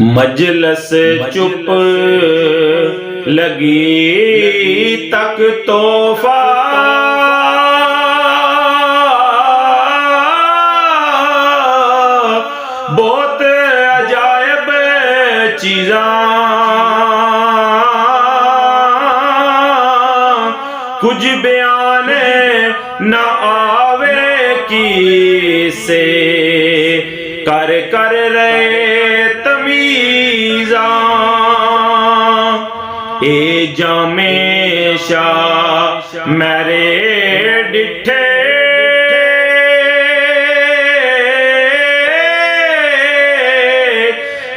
मजलस चुप लगी तक तोहफा बहुत अजायब चीज़ां कुछ बयान न आवे की से कर कर रहे तमीज़ा ए जामे शाह मेरे डिठे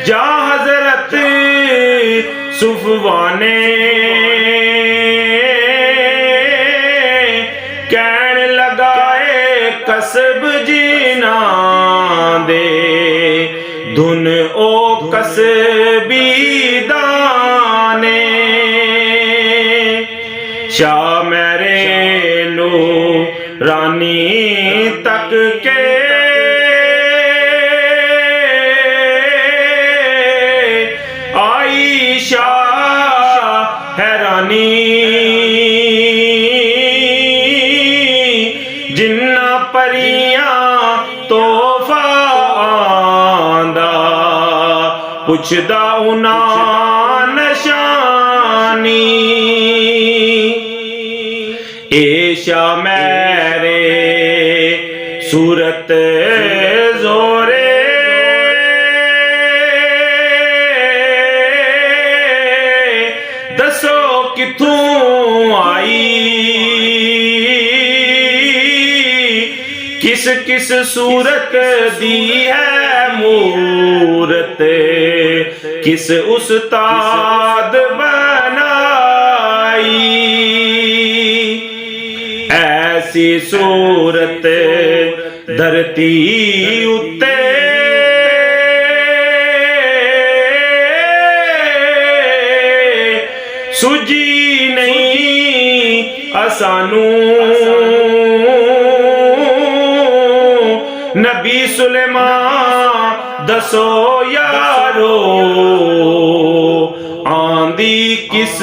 जा हजरत सुफवाने कहन लगाए कसब जीना दे धुन ओ कसबी दाने शाह मेरे लो रानी तक के आई शाह हैरानी जिन्ना परियां तोहफा आंदा पुछदा उना नशानी ए शाह मेरे सूरत जोरे दसो किथों आई किस किस सूरत दी है मूरत किस उस्ताद बनाई ऐसी सूरत धरती उत्ते सुजी नहीं असानू नबी सुलेमान दसो यारो आंदी किस